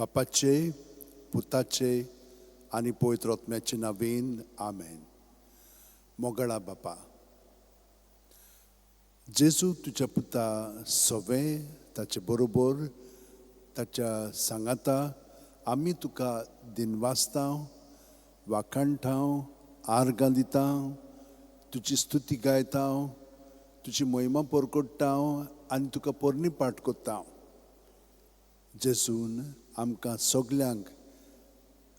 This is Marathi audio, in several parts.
बापाचे, पुताचे आनी पवित्र आत्म्याचे नांवेन आमेन. मोगळा बापा, जेजू तुज्या पुता सवें ताचे बरोबर ताच्या सांगाता आमी तुका दिनवासतां, वाखाणटां, आर्गां दितां, तुजी स्तुती गायतां, तुजी महिमा परगट्टां आनी तुका पोरणी पाठ कोत्तां. जेजून आमकां सगल्यांक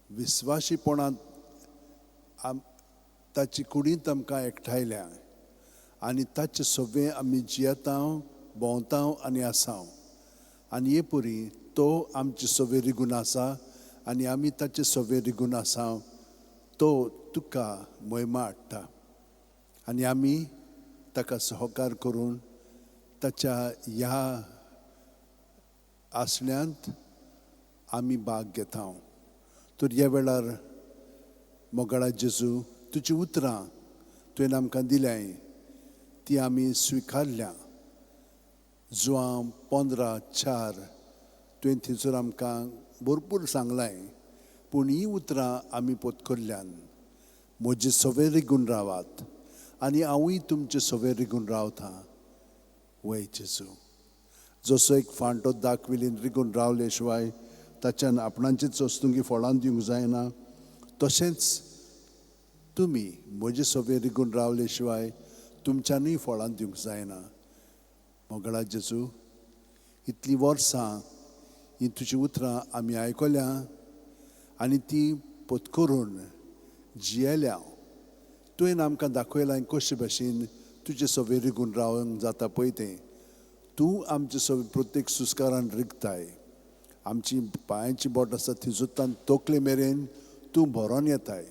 विस्वाशीपणान ताची कुडींत आमकां एकठायल्या आनी ताचे सवें आमी जियेतां, भोंवतां आनी आसां. आनी हे परी तो आमचे सवें रिगून आसा आनी आमी ताचे सवें रिगून आसां. तो तुका महिमा हाडटा आनी आमी ताका सहकार करून ताच्या ह्या आसण्यांत आमी भाग घेता. तर ह्या वेळार मोगळा जेजू, तुजीं उतरां तुवें आमकां दिल्याय ती आमी स्विकारल्या. जुआं 15:4 तुवें थंयसर आमकां भरपूर सांगलाय, पूण हीं उतरां आमी पोतकल्ल्यान. म्हजे सवें रिगून रावात आनी हांवूय तुमचे सवें रिगून रावतां. वय जेजू, जसो एक फांटो दाखविलीन रिगून रावले शिवाय ताच्यान आपणाचीच वस्तुंकी फळां दिवंक जायना, तशेंच तुमी म्हजे सवें रिगून रावले शिवाय तुमच्यांनी फळां दिवंक जायना. मोगळा जेजू, इतलीं वर्सां हीं तुजीं उतरां आमी आयकल्या आनी ती पोतकरून जियेल्या. तुवें आमकां दाखयलां कशे भाशेन तुजे सवें रिगून रावंक जाता पळय तें. तूं आमचे सवें प्रत्येक सुस्कारान रिगताय. आमची पांयांची बोट आसा थिंसूत्तान तकले मेरेन तूं भरोन येताय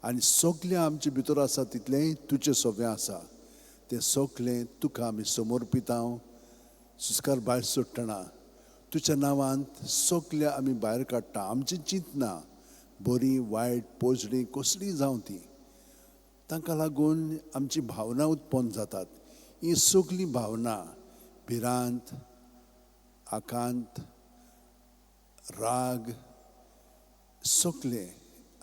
आनी सगलें आमचे भितर आसा तितलें तुजें सवें आसा. तें सगलें तुका आमी समर्पिता. सुस्कार भायर सोडटना तुज्या नांवांत सगलें आमी भायर काडटा. आमची चिंतना बरी वायट पोजडी कसलीय जावं ती, तांकां लागून आमची भावना उत्पन्न जातात. ही सगलीं भावना भिरांत, आकांत, राग सगलें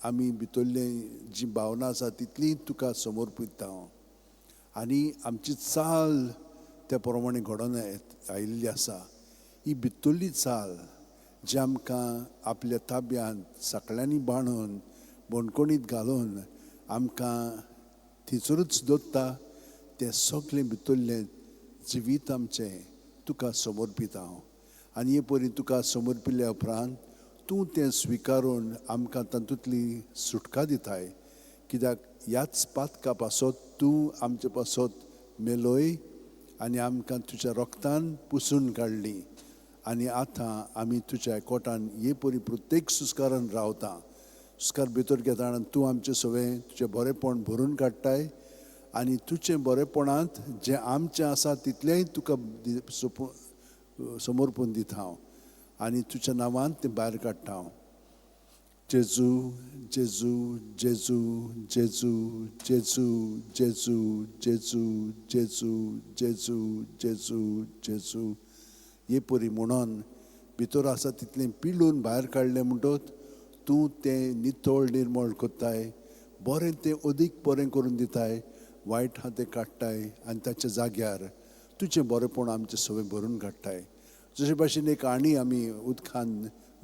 आमी भितरले जी भावना आसा तितली तुका समर्पिता. आनी आमची चाल त्या प्रमाणे घडोवन आयिल्ली आसा. ही भितरली चाल जी आमकां आपल्या ताब्यांत साकळ्यांनी बांदून बोणकोणीत घालून आमकां थिंचरूच दवरता, तें सगलें भितरलें जिवीत आमचें तुका समर्पिता. आनी हे परी तुका समर्पिल्ल्या उपरांत तूं तें स्विकारून आमकां तातूंतली सुटका दिताय. कित्याक ह्याच पातका पासत तूं आमचे पासत मेलोय आनी आमकां तुज्या रोगतान पुसून काडली. आनी आतां आमी तुज्या एकवटान हे परी प्रत्येक सुस्कारान रावता. सुस्कार भितर घेतना तूं आमचें सवें तुजें बरेंपण भरून काडटाय आनी तुजें बरेंपणांत जें आमचें आसा तितलेंय तुका समर्पून दिता आनी तुज्या नांवांत तें भायर काडटा. जेजू जेजू जेजू जेजू जेजू जेजू जेजू जेजू जेजू जेजू जेजू हे परी म्हणून भितर आसा तितलें पिळून भायर काडलें म्हणटच तूं तें नितळ निर्मळ कोत्ताय. बरें तें अदीक बरें करून दिताय, वायट आहा तें काडटाय आनी ताच्या जाग्यार तुजें बरेंपण आमचें सवें भरून काडटाय. जशे भाशेन एक आणी आमी उदकान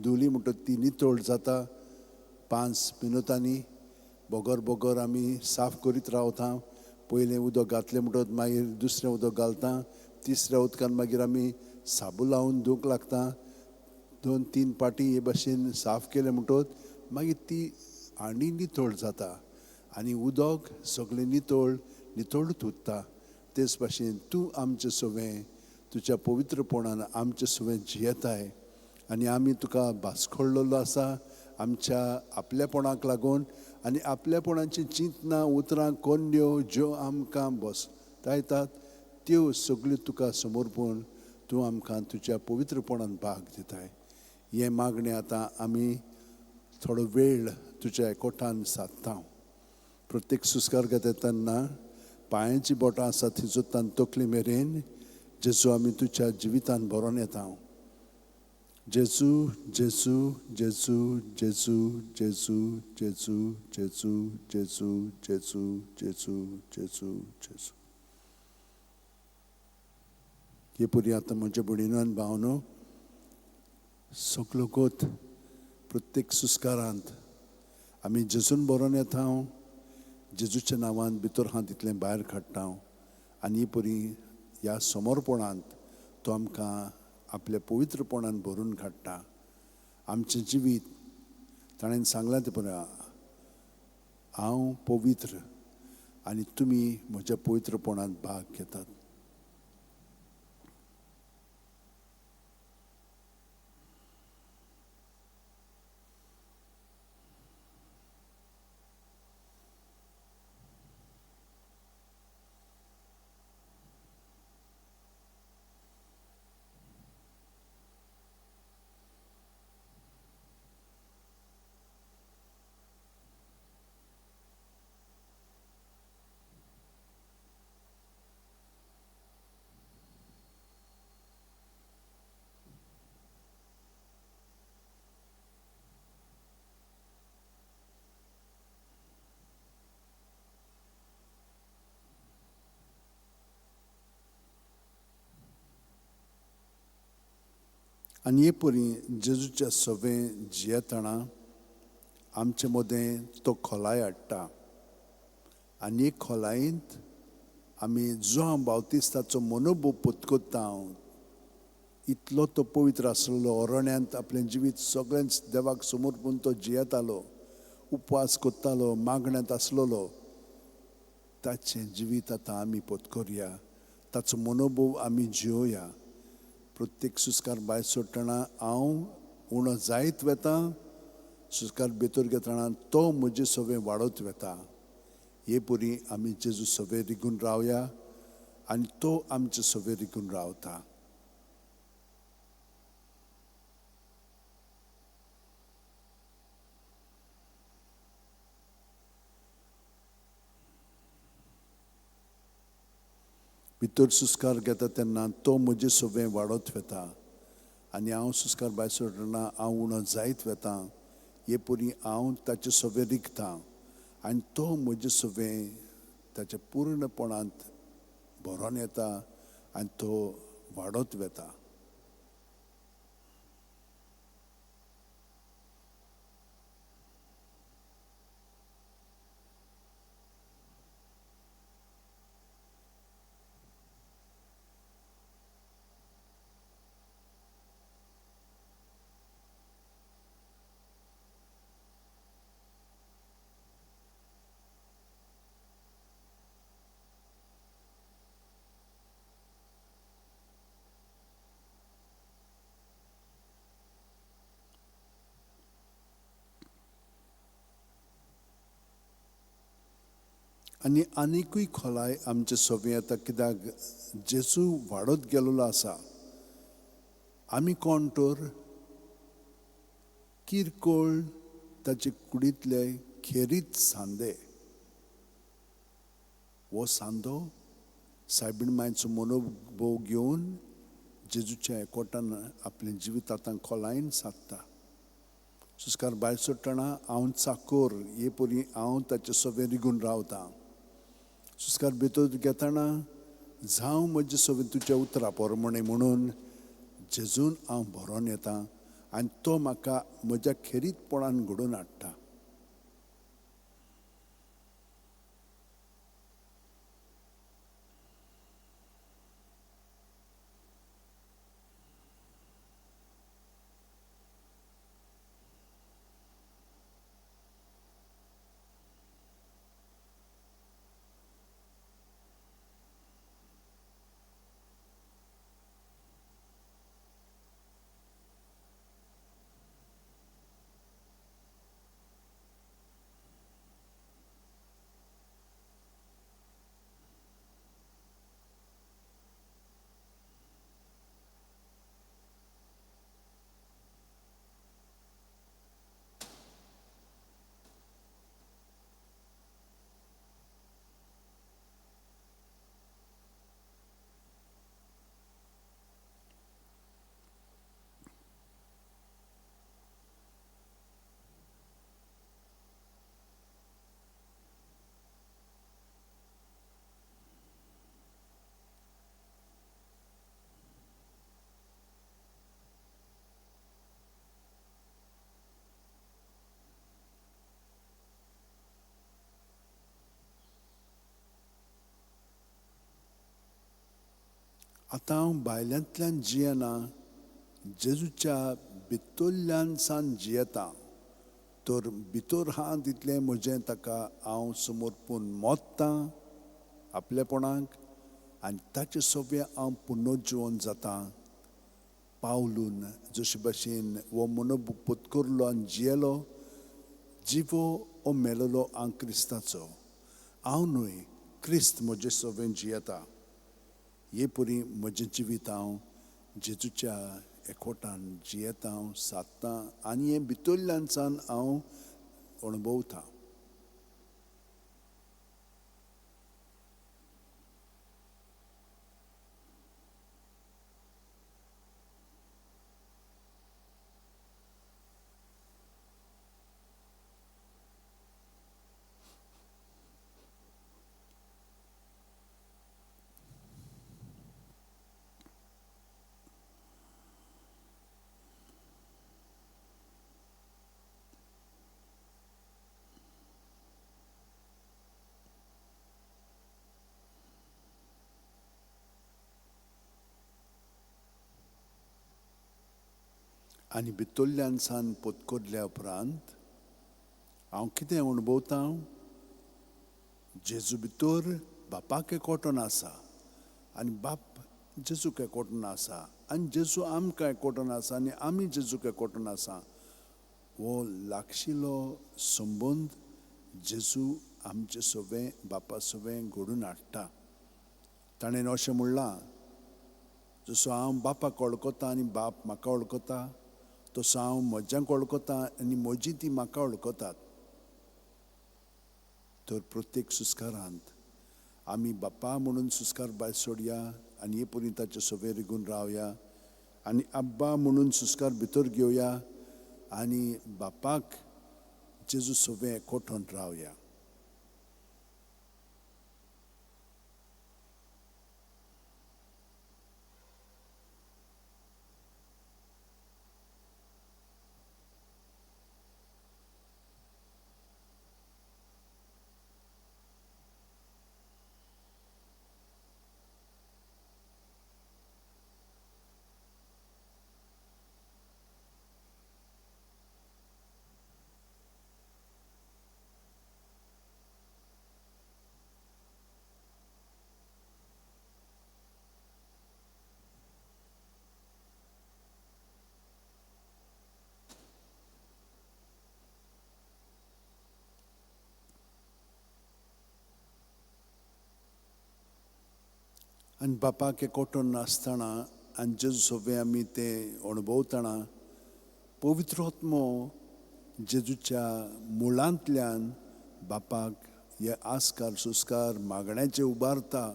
धुली म्हणटच ती नितळ जाता. 5 मिनटांनी बोगोर बोगोर आमी साफ करीत रावता. पयलें उदक घातलें म्हणटच मागीर दुसरें उदक घालता. तिसऱ्या उदकान मागीर आमी साबू लावन धुवंक लागता. 2-3 पाटी हे भाशेन साफ केलें म्हणटच मागीर ती आणी नितळ जाता आनी उदक सगळें नितळ नितळूच उरता. तेच भाशेन तूं आमचें सवें तुज्या पवित्रपणान आमचें सवें जियेताय आनी आमी तुका भासकळ्ळो आसा आमच्या आपल्यापणाक लागून आनी आपल्यापणाची चिंतना उतरां कोन्यो ज्यो आमकां बसतायतात त्यो सगल्यो तुका समर्पून तूं आमकां तुज्या पवित्रपणान भाग दिताय. हे मागणें आतां आमी थोडो वेळ तुज्या एकवटान सादता. प्रत्येक सुस्कार घेता तेन्ना पांयांची बोटां आसा थिंसूत्तान तकले मेरेन जेजू आमी तुज्या जिवितान भरोन येता. जेजू जेजू जेजू जेजू जेजू जेजू जेजू जेजू जेजू जेजू जेजू जेजू. हे पुरी आतां म्हज्या भयणीनो आनी भावनो, सगलो गोत प्रत्येक सुस्कारांत आमी जेजून बरोवन येता. जेजूच्या नांवान भितर हांव तितलें भायर काडटा. आनी परी ह्या समोरपणांत तो आमकां आपल्या पवित्रपणान भरून काडटा. आमचें जिवीत ताणें सांगलां तें पळय, हांव पवित्र आनी तुमी म्हज्या पवित्रपणांत भाग घेतात. आनी हे परी जेजूच्या सवें जियेतना आमचे मदें तो खोलाय हाडटा. आनी हे खोलायेंत आमी जो हांव बावतिस्ताचो मनोभोव पत्कोत्ता, इतलो तो पवित्र आसलेलो, अरण्यांत आपलें जिवीत सगळेंच देवाक समर्पून तो जियेतालो, उपवास कोत्तालो, मागण्यांत आसलेलो, ताचें जिवीत आतां आमी पत्करुया, ताचो मनोभोव आमी जियोया. प्रत्येक सुस्कार भायर सोडटना हांव उणो जायत वेता, सुस्कार भितर घेतना तो म्हजे सवें वाडत वेता. हे परी आमी जेजू सवें रिगून रावया आनी तो आमचे सवें रिगून रावता. भितर सुस्कार घेता तेन्ना तो म्हजे सवें वाडत वेता आनी हांव सुस्कार भायर सोडटना हांव उणो जायत वेता. हे परी हांव ताचे सवें रिगता आनी तो म्हजे सवें ताच्या पूर्णपणांत भरोन येता आनी तो वाडत वेता. आनी आनिकूय खोलाय आमचे सवें येता, कित्याक जेजू वाडत गेलोलो आसा. आमी कोण तर किरकोळ ताचे कुडींतले खेरीत सांदे. हो सांदो सायबीण मांयचो मनोभोव घेवन जेजूच्या एकवटान आपलें जिवीत आतां खोलायेन सादता. सुस्कार भायर सोडटना हांव चाकोर, हे परी हांव ताचे सवें रिगून रावतां. सुस्कार भितर घेतना जावं म्हजे सवें तुज्या उतरां पोरमणें म्हणून जेजून हांव भरोन येतां आनी तो म्हाका म्हज्या खेरीतपणान घडोवन हाडटा. आतां हांव भायल्यांतल्यान जियेना, जेजूच्या भितरल्यान सान जियेता. तर भितर हा तितलें म्हजें ताका हांव समर्पण मोत्तां आपलेपणाक, आनी ताचें सगळें हांव पुनर्जीवन जातां. पावलून जशे भाशेन हो मनोब पत्करलो आनी जियेलो, जिवो ओ मेलोलो हांव क्रिस्ताचो. हांव न्हय, क्रिस्त म्हजे सवें जियेता. हे परी म्हजें जिवीत हांव जेजूच्या एकवटान जियेता, सादतां आनी हें भितरल्यान सान हांव अणभवतां. आनी भितरल्यान सान पत्करल्या उपरांत हांव कितें अणभवतां? जेजू भितर बापाक एकवटून आसा आनी बाप जेजूक एकवटून आसा, आनी जेजू आमकां एकवटून आसा आनी आमी जेजूक एकवटून आसा. हो लागशिल्लो संबंद जेजू आमचें सवें बापा सवें घडोवन हाडटा. ताणें अशें म्हणलां, जसो हांव बापाक वळखता आनी बाप म्हाका वळखता, तसो हांव म्हज्यांक वळखता आनी म्हजी ती म्हाका वळखतात. तर प्रत्येक सुस्कारांत आमी बापा म्हणून सुस्कार भायर सोडया आनी हे परी ताचे सवें रिगून रावया, आनी आब्बा म्हणून सुस्कार भितर घेवया आनी बापाक जेजू सवें एकवटून रावया. आनी बापाक एकवटून आसतना आनी जेजू सवें आमी तें अणभवतना पवित्र आत्मो जेजूच्या मुळांतल्यान बापाक हे आस्कार सुस्कार मागण्याचे उबारता.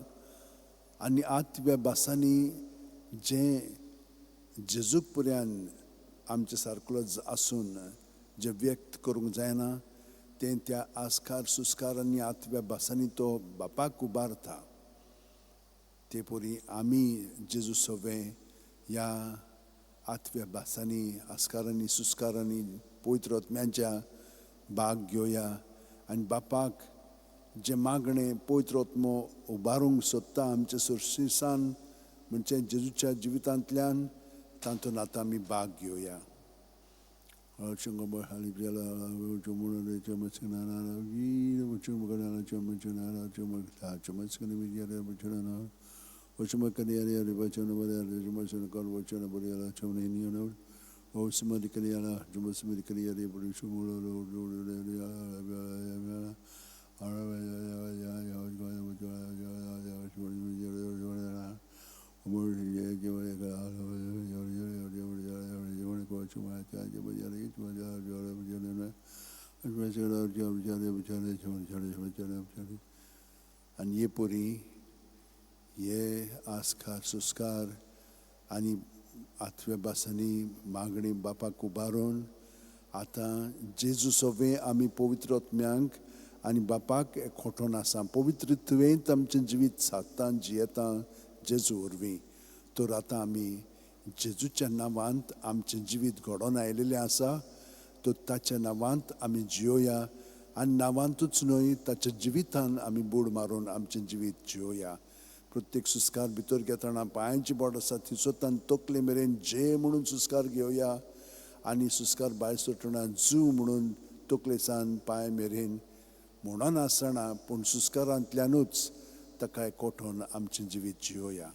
आनी आत्म्या भासांनी जें जेजूक पर्यान आमचे सारको आसून जें व्यक्त करूंक जायना, तें त्या आस्कार सुस्कार आनी आत्म्या भासांनी तो बापाक उबारता. ते परी आमी जेजू सवें ह्या आत्म्या भासांनी आस्कारांनी सुस्कारांनी पवित्र आत्म्याच्या भाग घेवया आनी बापाक जें मागणें पवित्र आत्मो उबारूंक सोदता आमचे सुरशीसान म्हणजे जेजूच्या जिवितांतल्यान, तातूंत आतां आमी भाग घेवया. आनी हे परी हे आस्कार सुस्कार आनी आत्म्या भासांनी मागणी बापाक उबारून आतां जेजू सवें आमी पवित्र आत्म्यांक आनी बापाक एकवटून आसा. पवित्रत्वेंत आमचें जिवीत सादता जियेता जेजू वरवीं. तर आतां आमी जेजूच्या नांवांत आमचें जिवीत घडोवन आयिल्लें आसा. तर ताच्या नांवांत आमी जियोया आनी नांवांतूच न्हय, ताच्या जिवितान आमी बूड मारून आमचें जिवीत जियोया. प्रत्येक सुस्कार भितर घेतना पांयांची बोट आसा थिसोतान तकले मेरेन जे म्हणून सुस्कार घेवया आनी सुस्कार भायर सरतना जू म्हणून तकलेसान पांय मेरेन म्हणून आसतना पूण सुस्कारांतल्यानूच ताका एकवटून आमचें जिवीत जियोया.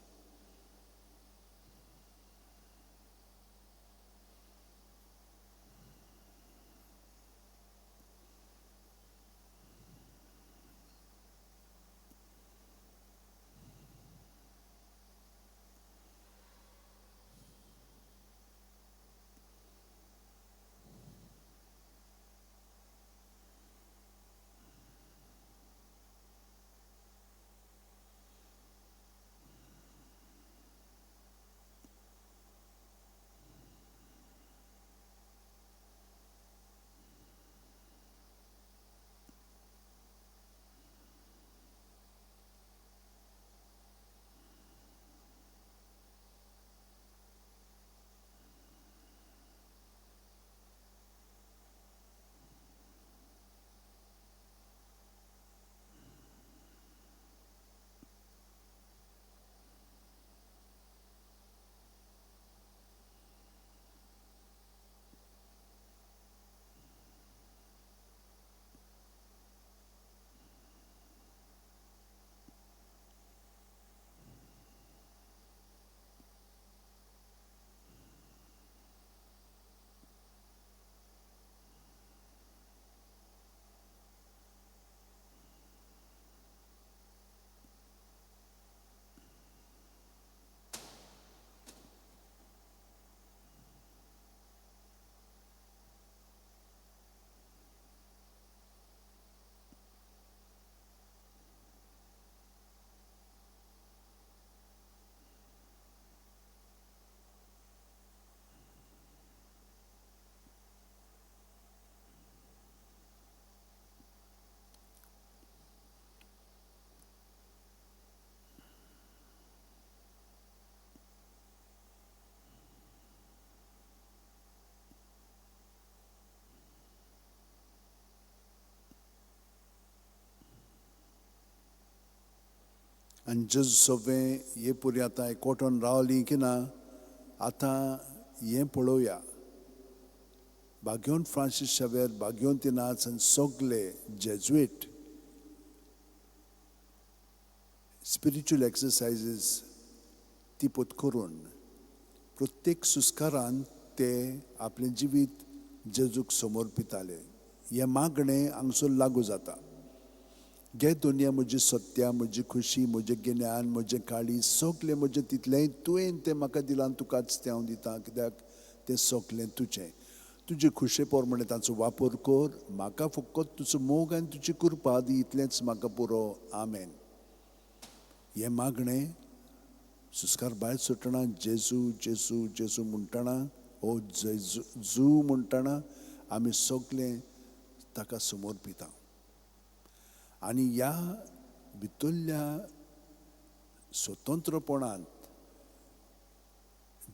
आनी जज सगळें हे पुरी आतां एकवटून रावलीं की ना आतां हें पळोवया. बागेवन फ्रांसीस शावेर बागेवन ती नाच आनी सगळे जेजुईट स्पिरिच्युअल एक्सरसायजीस ती पत्करून प्रत्येक सुस्कारान ते आपलें जिवीत जेजूक समर्पिताले. हें मागणें हांगसर लागू जाता. गे दुनिया म्हजी सत्या म्हजी खुशी म्हजें गिन्यान म्हजें काळीज सगळें म्हजें तितलेंय तुवें तें म्हाका दिलां तुकाच तें हांव दितां कित्याक तें सगळें तुजें. तुजे खुशे पोरमाणे ताचो वापर कर. म्हाका फकत तुजो मोग आनी तुजी कृपा दी इतलेंच म्हाका पुरो. आमेन. हें मागणें सुस्कार भायर सुटना जेजू जेजू जेजू म्हणटना हो जेजू म्हणटना आमी सगळें ताका समर्पिता. आनी ह्या भितरल्या स्वतंत्रपणांत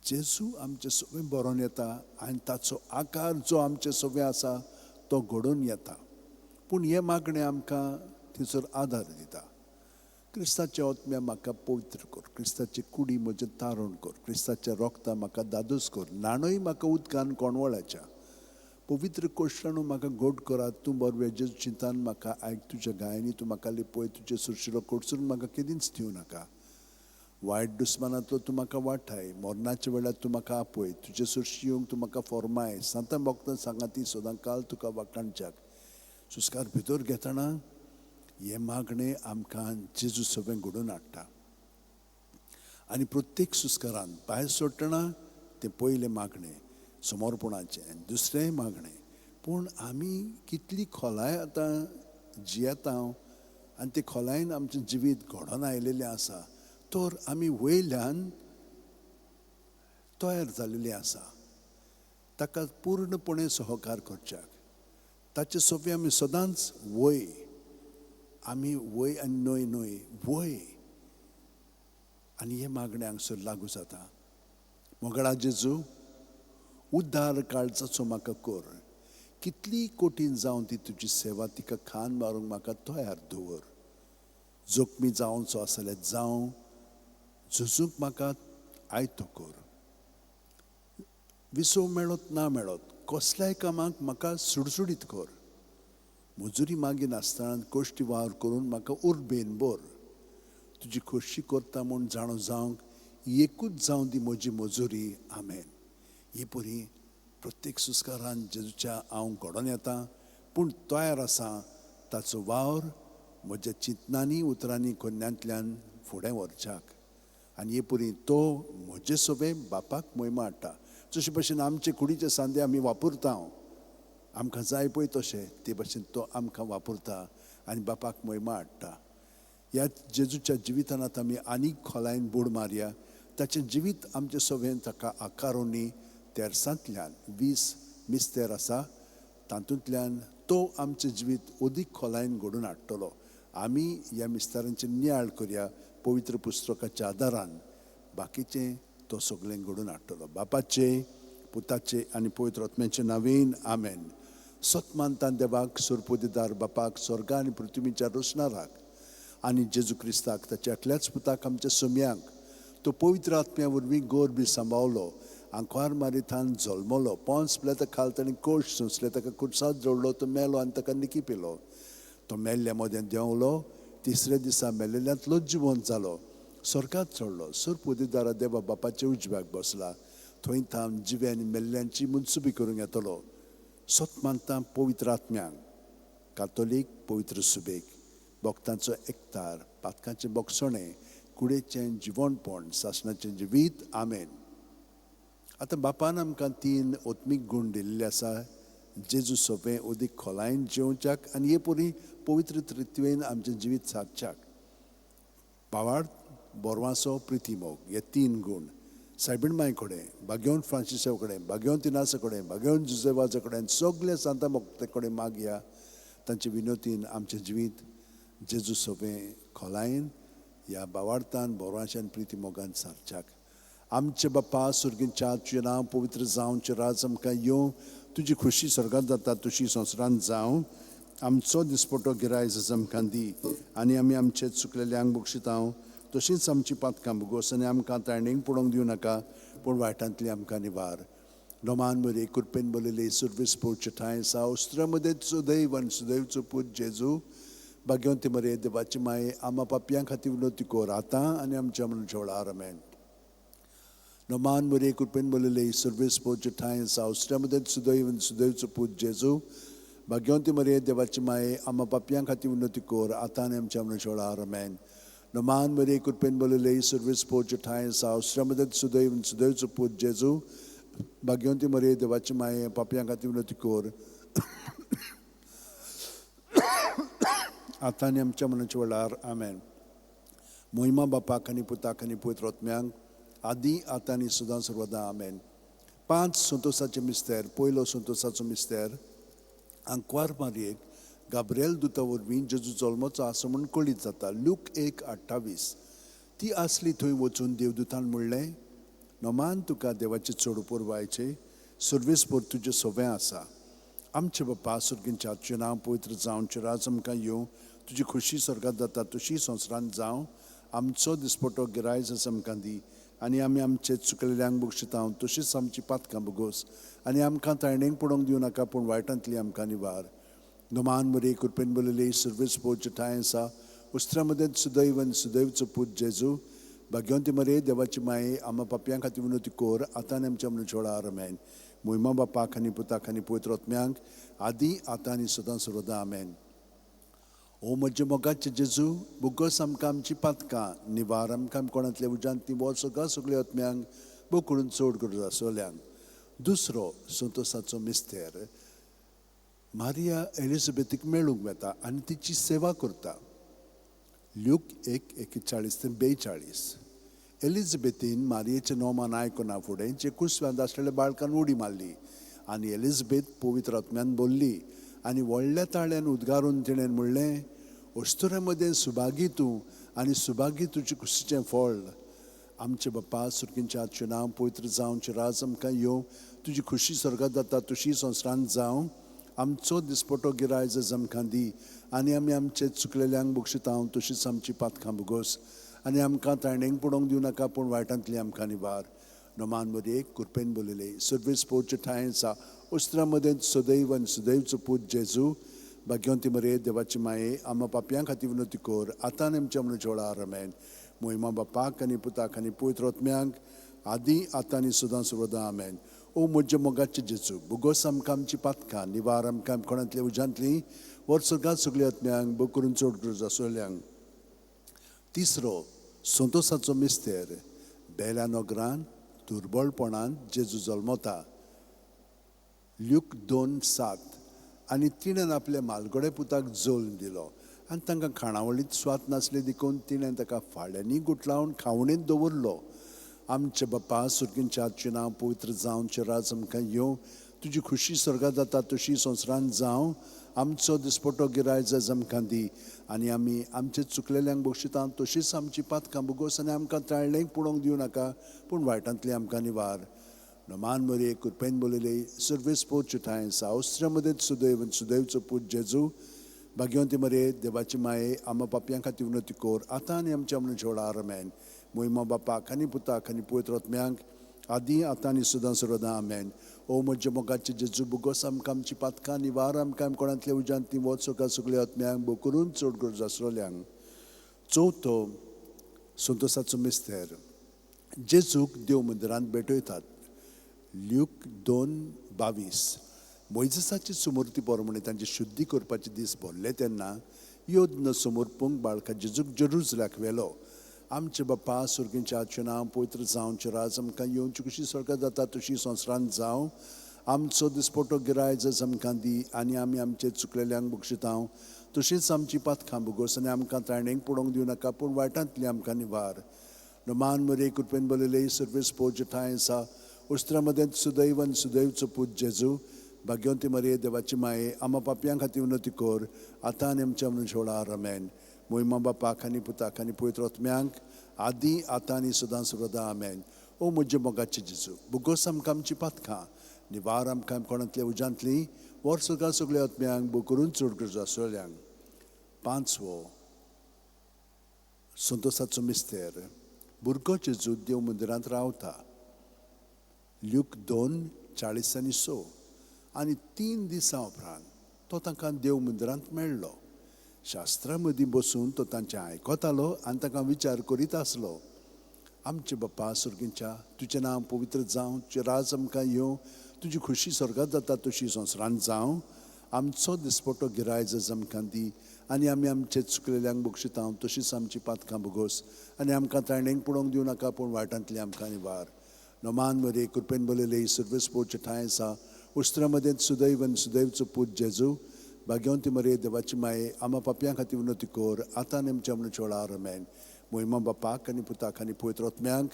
जेजू आमचें सगळें बरोवन येता आनी ताचो आकार जो आमचे सगळें आसा तो घडोवन येता. पूण हे मागणें आमकां थंयसर आदार दिता. क्रिस्ताचे आत्म्या म्हाका पवित्र कर. क्रिस्ताची कुडी म्हजें तारण कर. क्रिस्ताचें रोगता म्हाका दादोस कर. नाणूय म्हाका उदकान कोणवळाच्या. पवित्र कोश्टाणू म्हाका गोड करात. तूं बरवें जेजू चिंतान म्हाका आयक तुज्या गायांनी तूं म्हाका लिपय. तुजे सुरशिरो कडसून म्हाका केदींच दिवं नाका. वायट दुस्मानांतलो तूं म्हाका वाठाय. मरणाच्या वेळार तूं म्हाका आपय. तुजे सुरशी येवंक तूं म्हाका फॉर्माय. सांतां भोगतां सांगाती सदां काल तुका वाखाणच्याक. सुस्कार भितर घेतना हे मागणें आमकां जेजू सगळें घडोवन हाडटा. आनी प्रत्येक सुस्कारान भायर सरतना तें पयलें मागणें समर्पणाचें. दुसरें मागणें. पूण आमी कितली खोलाय आतां जियेता आनी ते खोलायेन आमचें जिवीत घडोवन आयलेलें आसा तर आमी वयल्यान तयार जाल्लेलीं आसा ताका पूर्णपणे सहकार करच्याक. ताचे सगळें आमी सदांच वय. आमी वय आनी न्हय न्हय वय. आनी हे मागणें हांगसर लागू जाता. मोगळा जेजू उद्दार काळजाचो म्हाका कर. कितली कठीण जावं ती तुजी सेवा तिका खान मारूंक म्हाका तयार दवर. जखमी जावचो आसल्यार जावं झुजूंक म्हाका आयतो कोर. विसो मेळत ना मेळत कसल्याय कामाक म्हाका सुडसुडीत कोर. मजुरी मागी नासतना कोश्टी वावर करून म्हाका उर्बेन बोर. तुजी खोशी करता म्हूण जाणो जावंक एकूच जावं दी म्हजी मजुरी. आमेन. ही परी प्रत्येक सुस्कारान जेजूच्या हांव घडोवन येता, पूण तयार आसा ताचो वावर म्हज्या चिंतनांनी उतरांनी कोन्यांतल्यान फुडें व्हरच्याक. आनी हे परी तो म्हजे सोबे बापाक महिमा हाडटा. जशे भशेन आमचे कुडीचे सांदे आमी वापरता, आमकां जाय पळय तशें, ते भशेन तो आमकां वापरता आनी बापाक महिमा हाडटा. ह्या जेजूच्या जिवितांत आतां आमी आनीक खोलायेन बुड मारया. ताचें जिवीत आमचे सोबेन ताका आकारोनी तेरसांतल्यान 20 मिस्तेर आसा, तातूंतल्यान तो आमचें जिवीत ओदीक खोलायेन घडोवन हाडटलो. आमी ह्या मिस्तारांचे नियाळ करया पवित्र पुस्तकाच्या आदारान. बाकीचें तो सगळें घडोवन हाडटलो. बापाचे, पुताचे आनी पवित्र आत्म्याचे नांवेन. आमेन. सत मानतान देवाक, सुरपोदीदार बापाक, स्वर्ग आनी पृथ्वीच्या रोशनाराक आनी जेजू क्रिस्ताक ताच्या एकल्याच पुताक आमच्या सोम्यांक तो पवित्र आत्म्या वरवीं गोर बी सांबाळलो. आंकवार मारितान जल्मलो, पोंस पिलाता खाल ताणें कोश सोंसले, ताका कुर्सात जोडलो, तो मेलो आनी ताका निकी पेलो. तो मेल्ल्या मोद्यान देंवलो, तिसऱ्या दिसा मेलेल्यांतलोच जिवंत जालो, स्वर्गात चडलो, सुरपोदीदारा देवा बापाच्या उजव्याक बसला. थंय थांब जिवे आनी मेल्ल्यांची मुनसुबी करूंक येतलो. सत मानता पवित्र आत्म्यांक, कातोलीक पवित्र सुबेक, भक्तांचो एकतार, पातकांचें बोगसणें, कुडेचें जिवणपण, सासणाचें जिवीत. आमेन. आतां बापान आमकां 3 ओत्मीक गूण दिल्ले आसा जेजू सोबे ओदीक खोलायेन जेवच्याक आनी हे परी पवित्र तृत्वेन आमचें जिवीत सादच्याक. पावाड, बोरवांसो, प्रिती मोग, हे 3 गूण सायबीण माय कडेन, बागेवन फ्रांसिसा कडेन, बागेवन तिनासा कडेन, बागेवन जुजेवाजा कडेन, सगळे सांता भक्ता कडेन मागया. तांचे विनोतीन आमचें जिवीत जेजू सोबे खोलायेन ह्या बावार्थान, बोरवांशान, प्रिती मोगान सारच्याक. आमचे बाप्पा सुर्गींच्या, तुजें नांव पवित्र जावं, तुजें राज आमकां येवं, तुजी खुशी स्वर्गांत जाता तशी संवसारांत जावं. आमचो दिसपटो गिरायज आज आमकां दी आनी आमी आमचे चुकलेल्यांक बक्षितांव, तशींच आमची पातकां भोगोस आनी आमकां तायणेक पडोवंक दिवं नाका, पूण वायटांतली आमकां निवार. नोमान बरे कृपेन बोलले सुर्वेस पोवचे ठांय सा, उस्त्र मदेत सुदैव आनी सुदैवचो पूत जेजू, भाग्यवंती मरे देवाची माये, आमा पापयां खातीर विनोती कोर आतां आनी आमच्या मनच्या वेळार. आमेन. नोमान बरे कृपेन बोलले सुर्वेस पोवचे ठांय सा, उस्त्र मदेत सुदैव आनी सुदैवचो पूत जेजू, भाग्यवंती मरे देवाची माये, आमा पापयां खातीर विनोती कोर आतां आनी आमच्या मनच्या वेळार. आमेन. नोमान बरे कृपेन बोलले सुर्वेस पोवचे ठांय सा, उस्त्र मदेत सुदैव आनी सुदैवचो पूत जेजू, भाग्यवंती मरे देवाची माये, पापयां खातीर विनोती कोर आतां आनी आमच्या मनच्या वेळार. आमेन. महिमा बापाक आनी पुताक आनी पवित्र आत्म्यांक, आदी आतां आनी सदां सर्वदा. आमेन. 5 संतोसाचे मिस्तेर. पयलो संतोसाचो मिस्तेर, आंकवार मारयेक गाब्रिएल दुता वरवीं जेजू जल्मोचो आसा म्हूण कळीत जाता. लूक 1:28. ती आसली थंय वचून देवदुतान म्हणलें, नोमान तुका देवाचे चड पुरवायचे, सुर्वेस पोर तुजे सोबें आसा. आमचे बाप्पा सुर्गींच्या, तुजें नांव पवित्र जावं, तुजें राज आमकां येवं, तुजी खुशी स्वर्गांत जाता तशी संवसारांत जावं. आमचो दिसपटो गिरायज आसा आमकां दी आनी आमी आमचे चुकलेल्यांक बक्षितांव, तशींच आमची पातकां भोगोस आनी आमकां तायणेक पडोवंक दिवं नाका, पूण वायटांतली आमकां निवार. नोमान बरे कृपेन बोलले सुर्वेस पोवचे ठांय आसा, उस्त्रा मदेत सुदैव आनी सुदैवचो पूत जेजू, भाग्यवंती मरे देवाची माये, आमा पापयां खातीर विनोती कोर आतां आनी आमच्या मनच्या वेळार. आमेन. महिमा बापाक आनी पुताक आनी पवित्र आत्म्यांक, आदी आतां आनी सदां सर्वदा. आमेन. ओ म्हजे मोगाचे जेजू, भुगोस आमकां आमची पातकां, निवार आमकां कोणांतल्या उजांत ती सगळ्या सगळ्या आत्म्यांक बो करून चड करूं आसोल्यांक. दुसरो संतोसाचो मिस्तेर, मारिया एलिझाबेथीक मेळूंक वता आनी तिची सेवा करता. लूक 1:41-42. एलिझाबेथीन मारियेचें नोमान आयकना फुडें जे कुसव्यांत आसलेल्या बाळकान उडी मारली आनी एलिझाबेथ पवित्र आत्म्यान बोल्ली आनी व्हडल्या ताळ्यान उद्गारून तिणें म्हणलें, अस्तुरे मदें सुभागी तूं आनी सुभागी तुजे कुशीचें फळ. आमचे बाप्पा सुर्गींच्या, तुजें नांव पवित्र जावं, तुजें राज आमकां येवं, तुजी खुशी स्वर्गांत जाता तशी संवसारांत जावं. आमचो दिसपटो गिरायज आमकां दी आनी आमी आमचे चुकलेल्यांक बक्षितांव, तशींच आमची पातकां भोगोस आनी आमकां ताणेंक पडोवंक दिवं नाका पूण वायटांतली आमकां निवार नोमान मरे कृपेन बोलिले सर्वीस पोवचे ठांय आसा उस्त्रां मदें सदैव आनी सदैवचो पूत जेजू भाग्यवंती मरे देवाची माये आम्हा पापयां खातीर विनोती कोर आतां आनी आमच्या मनच्या वेळार आमेन मोहिमा बापाक आनी पुताक आनी पवित्र आत्म्यांक आदी आतां आनी सदां सर्वदां आमेन ओ म्हज्या मोगाचे जेजू बुगोस आमकां आमची पातकां निवार आमकां कोणांतल्या उज्यांतली वर सगळ्यात सगळ्या आत्म्यांक बो करून चड गरज आसलेल्यांक तिसरो संतोसाचो मिस्तेर बेल्या नोगरान दुर्बळपणान जेजू जल्मता ल्यूक 2:7 आनी तिणें आपल्या मालगडे पुताक जोल दिलो आनी तांकां खाणावळीत स्वात नासली देखून तिणें ताका फाळ्यांनी गुटलावन खावणेंत दवरलो आमचे बापा सुर्गींच्या नांव पवित्र जावं राज आमकां येवं तुजी खुशी स्वर्गांत जाता तशी संवसारांत जावं आमचो दिसपटो गिरायज आज आमकां दी आनी आमी आमचे चुकलेल्यांक बक्षिता तशीच आमची पातकां बुगोस आनी आमकां ताळ्ळेंक पडोवंक दिवं नाका पूण वायटांतली आमकां निवार नोमान मरे कृपेन बोलिले सर्वेस पोवचे ठांय आसा औस्त्र्या मदें सुदैव आनी सुदैवचो पूत जेजू भाग्यवंती मरे देवाची माये आम्हा पापयां खातीर विनोती कोर आतां आनी आमच्या मनच्या वेळार आमेन मोहिमा बापाक आनी पुताक आनी पवित्र आत्म्यांक आदी आतां आनी सदां सर्वदां आमेन ओ म्हज्या मोगाचे जेजू बुगोस आमकां आमची पातकां निवार आमकां कोणांतल्या उज्यांतली वच सगळ्या सगळ्या आत्म्यांक बो करून चड गरज आसलेल्यांक चवथो संतोसाचो मिस्तेर जेजूक देव मंदिरांत भेटयतात ल्यूक 2:22 मोइजेसाची सुमूर्ती पोरमणे तांचे शुद्धी करपाचे दीस भरले तेन्ना योद्न समोरपूंक बाळका जेजूक जेरुसल्याक व्हेलो आमचे बापा सुर्गींच्या आजचें नांव पवित्र जावं राज आमकां येवची कशी स्वर्गांत जाता तशी संवसारांत जावं आमचो दिसपटो गिरायज आमकां दी आनी आमी आमचे चुकलेल्यांक बक्षितांव तशीच आमची पातकां बुगोस आनी आमकां ताळणेंक पडोवंक दिवं नाका पूण वायटांतली आमकां निवार नोमान मरे कृपेन बोलिले सर्वेस पोवचे ठांय आसा उस्त्रा मदें सुदैव आनी सुदैवचो पूत जेजू भाग्यवंती मरे देवाची माये आम्हा पापयां खातीर विनोती कोर आतां आनी आमच्या मनच्या वेळार आमेन मोहिमा बापाक आनी पुताक आनी पवित्र आत्म्यांक आदी आतां आनी सदां सर्वदां आमेन ओ म्हज्या मोगाचे जेजू बुगोस आमकां आमची पातकां निवार आमकां कोणांतल्या उज्यांतली वर सगळ्या सगळ्या आत्म्यांक बो करून चड गरज आसलेल्यांक पांचवो संतोसाचो मिस्तेर भुरगो जेजू देव मंदिरांत रावता ल्यूक 2:40-6 आनी 3 दिसां उपरांत तो तांकां देव मंदिरांत मेळ्ळो शास्त्रां मदीं बसून तो तांचें आयकतालो आनी तांकां विचार करीत आसलो आमचे बापा सुर्गींच्या तुजें नांव पवित्र जावं तुजें राज आमकां येवं तुजी खुशी स्वर्गांत जाता तशी संवसारांत जावं आमचो दिसपटो गिरायज आमकां दी आनी आमी आमचे चुकलेल्यांक बक्षितांव तशीच आमची पातकां बुगोस आनी आमकां ताळणेंक पडोवंक दिवं नाका पूण वायटांतली आमकां निवार नोमान मरे कृपेन बोलिले सर्वेस पोवचे ठांय आसा उस्त्रा मदें सुदैव आनी सुदैवचो पूत जेजू भाग्यवंती मरे देवाची माये आम्हा पापयां खातीर विनोती कोर आतां आनी आमच्या मनच्या वेळार आमेन मोहिमा बापाक आनी पुताक आनी पवित्र आत्म्यांक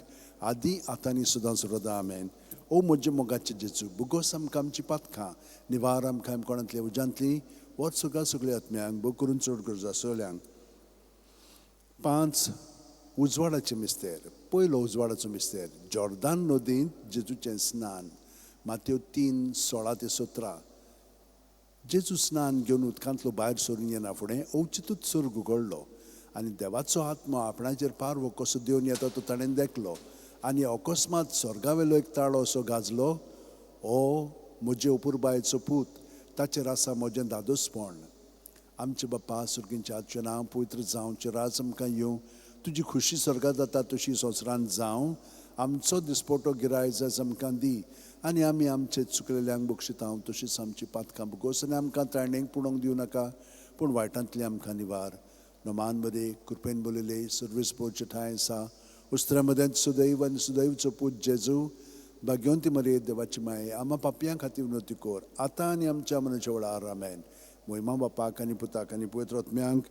आदी आतां आनी सदां सर्वदां आमेन ओ म्हज्या मोगाचे जेजू बुगोस आमकां आमची पातकां निवार आमकां कोणांतल्या उज्यांतली वर सगळ्या सगळ्या आत्म्यांक बो करून चड गरज आसलेल्यांक 5 उजवाडाचें मिस्तेर पयलो उजवाडाचो मिस्तेर जॉर्दान नदींत जेजूचें स्नान मातयेव 3:16-17 जेजू स्नान घेवन उदकांतलो भायर सरून येना फुडें अवचितूच सर्ग उगडलो आनी देवाचो आत्मा आपणाचेर पारवो कसो देवन येता तो ताणें देखलो आनी अकस्मात स्वर्गावेलो एक ताळो असो गाजलो ओ म्हजे अपुरबायेचो पूत ताचेर आसा म्हजें दादोसपण आमचे बापा सुर्गींच्या आजचें नांव पवित्र जावं राज आमकां येवं तुजी खुशी स्वर्गांत जाता तशी संवसारांत जावं आमचो दिसपटो गिरायज आमकां दी आनी आमी आमचे चुकलेल्यांक बक्षितांव तशीच आमची पातकां बुगोस आनी आमकां ताळणेंक पडोवंक दिवं नाका पूण वायटांतली आमकां निवार नोमान मरे कृपेन बोलिले सर्वेस पोवचे ठांय आसा उस्त्रा मदें सुदैव आनी सुदैवचो पूत जेजू भाग्यवंती मरे देवाची माये आम्हा पापयां खातीर विनोती कोर आतां आनी आमच्या मनच्या वेळार आमेन मोहिमा बापाक आनी पुताक आनी पवित्र आत्म्यांक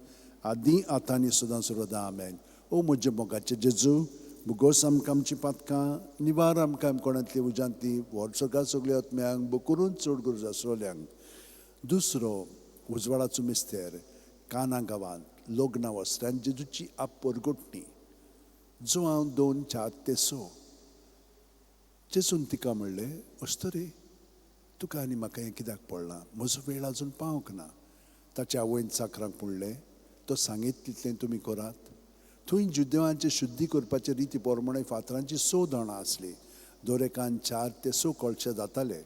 आदी आतां आनी सदां सर्वदां आमेन ओ म्हज्या मोगाचे जेजू बुगोस आमकां आमची पातकां निवार आमकां कोणांतली उज्यांतली व्हड सगळ्या सगळ्या आत्म्यांक बो करून चड गरज आसलेल्यांक दुसरो उजवाडाचो मिस्तेर काना गांवांत लग्ना वस्त्यान जेजूची आप परगोटणी जो हांव 2:4-6 जेजून तिका म्हणलें अस्तरे तुका आनी म्हाका हें कित्याक पडलां म्हजो वेळ आजून पावूंक ना ताच्या आवयन चाकरांक म्हणलें तो सांगीत तितलें तुमी करात थंय जुदेवांचे शुद्धी करपाचे रिती प्रमाणे फातरांची 6 जाणां आसली. दोरेकान 4 ते 6 कळशे जाताले.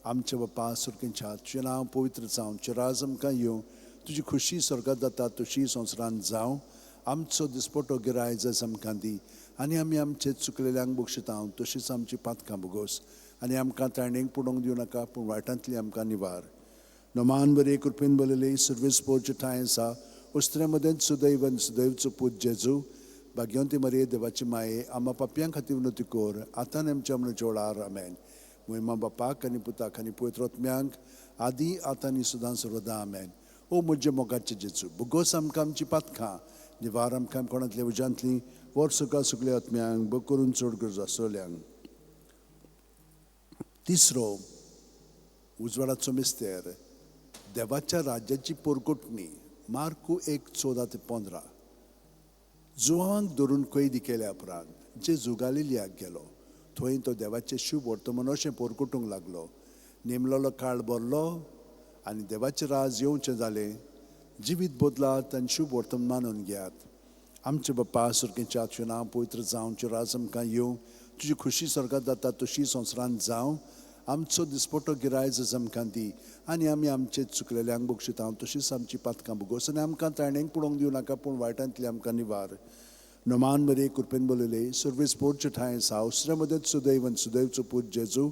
आमचे बापा सुरकेंच्या तुजें नांव पवित्र जावं, तुजें राज आमकां येवं, तुजी खुशी स्वर्गांत जाता तशी संवसारांत जावं. आमचो दिसपटो गिराय जस आमकां दी, आनी आमी आमचे चुकलेल्यांक बक्षितांव तशीच आमची पातकां भोगोस. आनी आमकां तायणेक पडोवंक दिवं नाका, पूण वायटांतली आमकां निवार. नमान बरे कृपेन बलयले सर्वेस पोरचे ठांय आसा, उस्त्रे मदेंच सुदैवन सुदैवचो पूत जेजू, भाग्यवंती मरे देवाची माये, आम्हा पापयां खातीर विनोती कोर, आतां आमच्या मनाच्या वेळार आमेन. महिमा बापाक आनी पुताक आनी पवित्र आत्म्यांक आदी आतां आनी सदां सर्वदा आमेन. ओ म्हजे मोगाचे जेजू, भुगोस आमकां आमची पातकां, निवार आमकां कोणांतल्या उज्यांतली, वर सुका सुकल्या आत्म्यांक बग करून चड गरज आसोल्यांक. तिसरो उजवाडाचो मिस्तेर, देवाच्या राज्याची पोरकोटणी. मार्कू 1:14-15. जुवांक धरून कैदी केल्या उपरांत जेजू गालिलियाक गेलो. थंय तो देवाचें शुभ वर्तमान अशें पोरकुटूंक लागलो. नेमलेलो काळ भरलो आनी देवाचें राज येवचें जालें. जिवीत बदलात आनी शुभ वर्तमान मानून घेयात. आमचे बापा सुरकेच्या तुजें नांव पवित्र जावं, तुजें राज आमकां येवं, तुजी खुशी स्वर्गांत जाता तशी संवसारांत जावं. आमचो दिसपटो गिराय जस आमकां दी, आनी आमी आमचे चुकलेल्यांक बक्षितांव तशीच आमची पातकां भोगोस. आनी आमकां तायणेक पडोवंक दिवं नाका, पूण वायटांतली आमकां निवार. नमान बरे कृपेन बलयले सर्वेस पोरचे ठांय आसा, उसऱ्या मदेंच सुदैवन सुदैवचो पूत जेजू,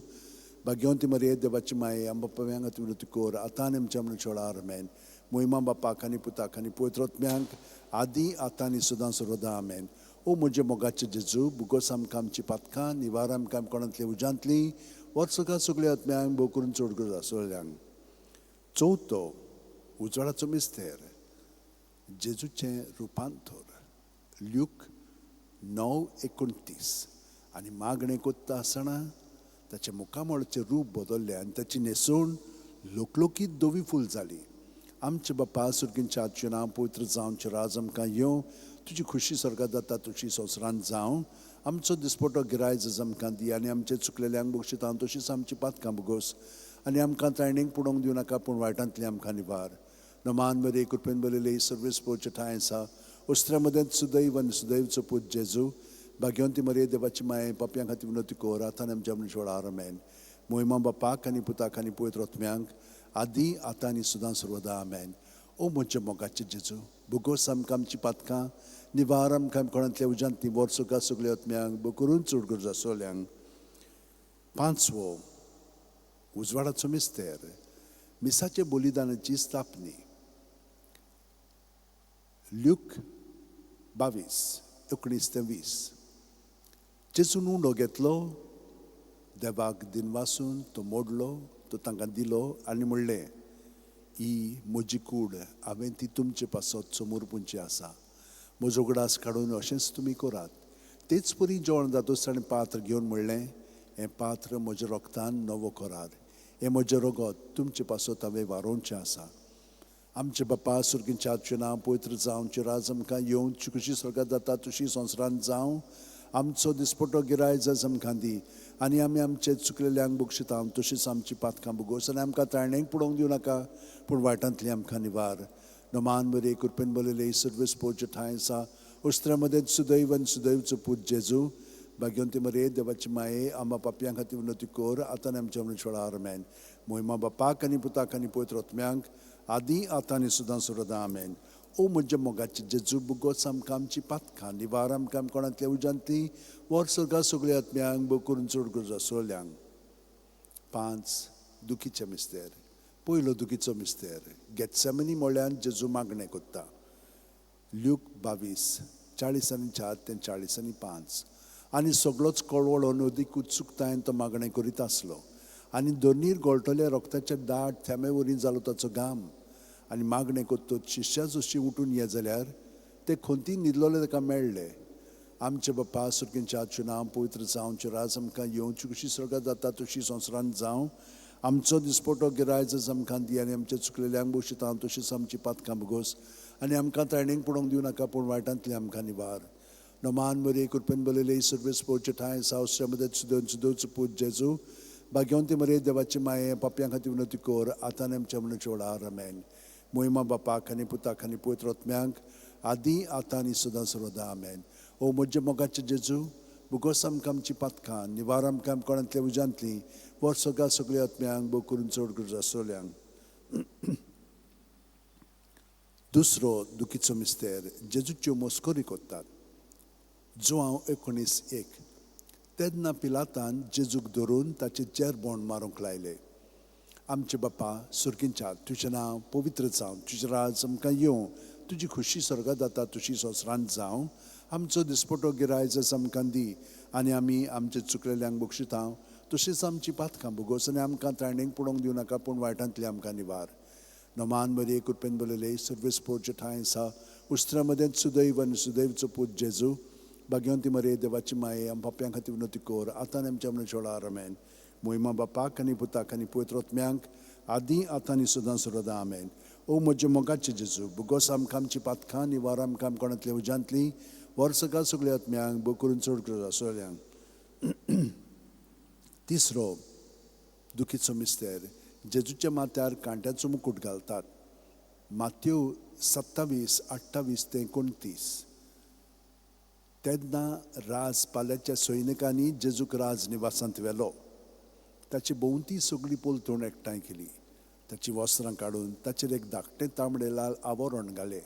भाग्यवंती मरे देवाची माये, आमच्या पापयां खातीर विनोती कोर, आतां आनी आमच्या मनाच्या वेळार आमेन. महिमा बापाक आनी पुताक आनी पवित्र आत्म्यांक आदी आतां आनी सदां सर्वदा आमेन. ओ म्हजे मोगाचे जेजू, भुगोस आमकां आमची पातकां, निवार आमकां कोणांतली उज्यांतली, वर्सुका सगळ्या आत्म्यांक भोव करून चड गरज आसोल्यांक. चवथो उजवाडाचो मिस्तेर, जेजूचें रुपांतर. ल्यूक 9:29. आनी मागणें कोत्ता आसतना ताचे मुखामळाचें रूप बदल्लें आनी ताची न्हेसोण लोकलोकीत दोवी फूल जाली. आमचे बापा सुरकेच्या तुजें नांव पवित्र जावं, तुजें राज आमकां येवं, तुजी खुशी स्वर्गांत जाता तशी संवसारांत जावं. आमचो दिसपटो गिराय जस आमकां दी, आनी आमचे चुकलेल्यांक बक्षितांव तशीच आमची पातकां भोगोस. आनी आमकां तायणेक पडोवंक दिवं नाका, पूण वायटांतली आमकां निवार. नमान बरे कृपेन बलयले सर्वेस पोरचे ठांय आसा, उस्त्र्या मदेंच सुदैवन सुदैवचो पूत जेजू, भाग्यवंती मरे देवाची माये, पापयां खातीर विनोती कोर, आतां आनी आमच्या मनाच्या वेळार आमेन. महिमा बापाक आनी पुताक आनी पवित्र आत्म्यांक आदी आतां आनी सदां सर्वदा आमेन. ओ म्हजे मोगाचे जेजू, भुगोस आमकां आमची पातकां, निवार आमकां कोणांतल्या उज्यांतली, वर्सुका सगळ्या आत्म्यांक बग करून चड गरज आसोल्यांक. पांचवो उजवाडाचो मिस्तेर, मिसाचे बलिदानाची स्थापनी. ल्यूक 22:19-20. जेजून उंडो घेतलो, देवाक दिनवासून तो मोडलो, तो तांकां दिलो आनी म्हणलें, ही म्हजी कूड, हांवें ती तुमचे पासत समोर पुंची आसा. म्हजो उगडास काडून अशेंच तुमी करात. तेच परी जेवण जातूच ताणें पात्र घेवन म्हणलें, हें पात्र म्हज्या रोगतान नवो करात. हें म्हजें रगत तुमचे पासत हांवें वारोवचें आसा. आमचे बापा सुरकेच्या तुजें नांव पवित्र जावं, तुजें राज आमकां येवं, तुजी खुशी स्वर्गांत जाता तशी संवसारांत जावं. आमचो दिसपटो गिराय जस आमकां दी, आनी आमी आमचे चुकलेल्यांक बक्षितांव तशीच आमची पातकां भोगोस. आनी आमकां तायणेक पडोवंक दिवं नाका, पूण वायटांतली आमकां निवार. नमान बरे कृपेन बलयले सर्वेस पोरचे ठांय आसा, उस्त्र्या मदेंच सुदैवन सुदैवचो पूत जेजू, भाग्यवंती मरे देवाची माये, आम्हा पापयां खातीर विनोती कोर, आतां आनी आमच्या मनाच्या वेळार आमेन. महिमा बापाक आनी पुताक आनी पवित्र आत्म्यांक आदी आतां आनी सदां सर्वदा आमेन. ओ म्हजे मोगाचे जेजू, भुगोस आमकां आमची पातकां, निवार आमकां कोणांतल्या उज्यांतली, वर्सुका सगळ्या आत्म्यांक बग करून चड गरज आसोल्यांक. 5 दुखीचे मिस्तेर. पयलो दुखीचो मिस्तेर, गेत्सेमनी मोळ्यान जेजू मागणें कोत्ता. ल्यूक 22:40-4-40-5. आनी सगळोच कळवळो नदीक उत्सुकतायेन तो मागणें करीत आसलो. आनी दोनीर गळटले रोगताचे दाट थेंबे वरी जालो ताचो घाम. आनी मागणें कोत्तोच शिश्यां जशी उठून ये जाल्यार ते खोंती न्हिदलोले ताका मेळ्ळे. आमचे बापा सुरकेच्या तुजें नांव पवित्र जावं, तुजें राज आमकां येवं, तुजी खुशी स्वर्गांत जाता तशी संवसारांत जावं. आमचो दिसपटो गिराय जस आमकां दी, आनी आमचे चुकलेल्यांक बक्षितांव तशीच आमची पातकां भोगोस. आनी आमकां तायणेक पडोवंक दिवं नाका, पूण वायटांतली आमकां निवार. नमान बरे कृपेन बलयले सर्वेस पोरचे ठांय आसा, उस्त्र्या मदेंच सुदैवचो पूत जेजू, भाग्यवंती मरे देवाची माये, पापयां खातीर विनोती कोर, आतां आनी आमच्या मनाच्या वेळार आमेन. महिमा बापाक आनी पुताक आनी पवित्र आत्म्यांक आदी आतां आनी सदां सर्वदा आमेन. ओ म्हजे मोगाचे जेजू, बुगोस आमकां आमची पातकां, निवार आमकां कोणांतल्या उजांतली, वर सगळ्या सगळ्या आत्म्यांक बो करून चड गरज आसोल्यांक. दुसरो दुखीचो मिस्तेर जेजूच्यो मस्कोरी कोत्तात. जुआंव 19:1. तेन्ना पिलातान जेजूक धरून ताचे चेरबोण मारूंक लायले. आमचे बापा सुर्गींच्या, तुजें नांव पवित्र जावं, तुजें राज आमकां येवं, तुजी खुशी स्वर्गांत जाता तशी संवसारांत जावं. आमचो दिसपटो गिरायज आमकां दी, आनी आमी आमचे चुकलेल्यांक बक्षिता तशीच आमची पातकां भोगोस, आनी आमकां तारणेक पडोवंक दिवं नाका, पूण वायटांतली आमकां निवार. नमान बरी कृपेन बलयले सर्वेस्पोरचे ठांय आसा, उस्त्रा मदें सुदैव आनी सुदैवचो पूत जेजू, भाग्यवंती मरे देवाची माये, आम पाप्यां खातीर विनोती कोर, आतां आमच्या मनशां वेळार आमेन. मोहिमा बापाक आनी पुताक आनी पवित्र आत्म्यांक आदी आतां आनी सदां सर्वदा आमेन. ओ म्हजे मोगाचे जेजू, भुगोस आमकां आमची पातकां, निवार आमकां कोणांतल्या उजांतली, वर सकाळ सगळ्या आत्म्यांक बो करून चड गरज आसोल्यांक. तिसरो दुखीचो मिस्तेर जेजूच्या माथ्यार कांट्याचो मुकुट घालतात. माथ्यू 27:28-29. तेन्ना राजपाल्याच्या सैनिकांनी जेजूक राज निवासांत व्हेलो. ताची भोंवती सगळी पोलतोण एकठांय केली. ताची वस्त्रां काडून ताचेर एक धाकटें तांबडे लाल आवरण घालें,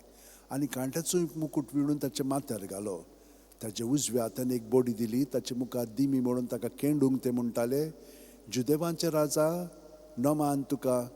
आनी कांट्याचो मुकुट विणून ताच्या माथ्यार घालो. ताच्या उजव्या हातान एक बोडी दिली. ताच्या मुखार दिमी म्हणून ताका केंडूंक ते म्हणटाले, जुदेवांचे राजा नमान तुका.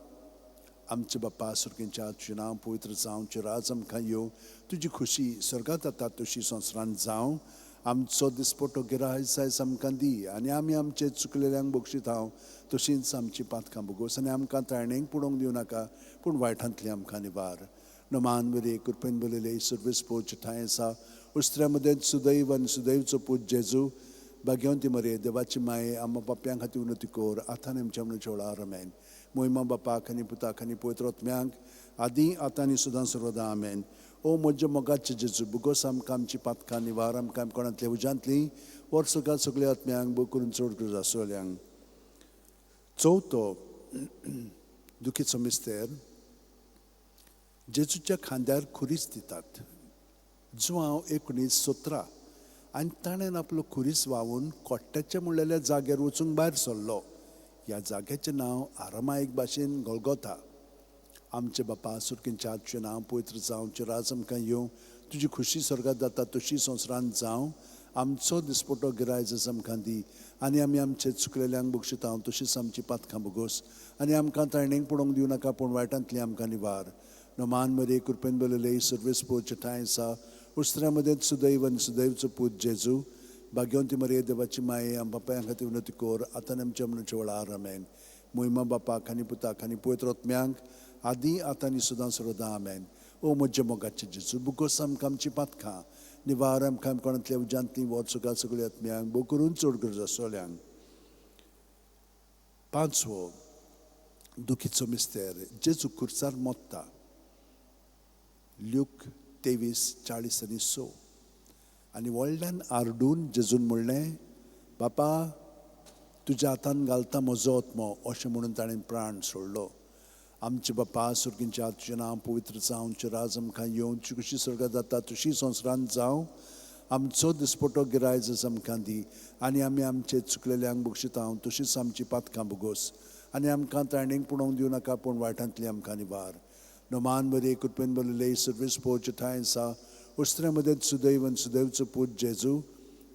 आमचे बापा सुर्गींच्या, तुजें नांव पवित्र जावं, तुजें राज आमकां येवं, तुजी खुशी स्वर्गांत जाता तशी संवसारांत जावं. आमचो दिसपटो गिरायज आयज आमकां दी, आनी आमी आमचे चुकलेल्यांक बक्षिता तशींच आमची पातकां भोगोस, आनी आमकां तारणेक पडोवंक दिवं नाका, पूण वायटांतली आमकां निवार. नमान बरे कृपेन बलयले सर्वेस्पोरचे ठांय आसा, उस्त्र्या मदें सुदैव आनी सुदैवचो पूत जेजू, भाग्यवंती मरे देवाची माये, आमच्या पाप्यां खातीर विनोती कोर, आतां आनी आमच्या मनशां वेळार आमेन. मोहिमा बापाक आनी पुताक आनी पवित्र आत्म्यांक आदी आतां आनी सदां सर्वदा आमेन. ओ म्हजे मोगाचे जेजू, भुगोस आमकां आमची पातकां, निवार आमकां कोणांतल्या उजांतली, वर सकाळ सगळ्या आत्म्यांक बो करून चड गरज आसोल्यांक. चवथो दुखीचो मिस्तेर जेजूच्या खांद्यार खुरीस दितात. जुआंव 19:17. आनी ताणें आपलो खुरीस व्हांवून कोट्ट्याच्या म्हणलेल्या जाग्यार वचूंक भायर सरलो. ह्या जाग्याचें नांव आरामायक भाशेन गोल्गोथा. आमचे बापा सुर्गींच्या, तुजें नांव पवित्र जावं, तुजें राज आमकां येवं, तुजी खुशी स्वर्गांत जाता तशी संवसारांत जावं. आमचो दिसपटो गिरायज आमकां दी, आनी आमी आमचे चुकलेल्यांक बक्षिता तशीच आमची पातकां भोगोस, आनी आमकां तारणेक पडोवंक दिवं नाका, पूण वायटांतली आमकां निवार. नमान मरे कृपेन बलयले सर्वेस्पोरचे ठांय आसा, उस्त्र्या मदें सुदैव आनी सुदैवचो पूत जेजू, भाग्यवंती मरे देवाची माये, आम बापायां खातीर विनोती कोर, आतां आमच्या मनशां वेळार आमेन. मोहिमा बापाक आनी पुताक आनी पवित्र आत्म्यांक आदी आतां आनी सदां सर्वदा आमेन. ओ म्हजे मोगाचे जेजू, भुगोस आमकां आमची पातकां, निवार आमकां कोणांतल्या उजांतली, वर सकाळ सगळ्या आत्म्यांक बो करून चड गरज आसोल्यांक. पांचवो दुखीचो मिस्तेर जेजू खुर्सार मोत्ता. ल्यूक 23:40-6. आनी व्हडल्यान आरडून जेजून म्हणलें, बापा तुज्या हातान घालता म्हजो आत्मो, अशें म्हणून ताणें प्राण सोडलो. आमचे बापा सुर्गींच्या, तुजें नांव पवित्र जावं, तुजें राज आमकां येवं, तुजी खुशी स्वर्गांत जाता तशी संवसारांत जावं. आमचो दिसपटो गिरायज आमकां दी, आनी आमी आमचे चुकलेल्यांक बक्षिता तशीच आमची पातकां भोगोस, आनी आमकां तारणेक पडोवंक दिवं नाका, पूण वायटांतली आमकां निवार. नमान बरे कृपेन बलयले सर्वेस्पोरचे ठांय आसा, उस्त्र्या मदें सुदैव आनी सुदैवचो पूत जेजू,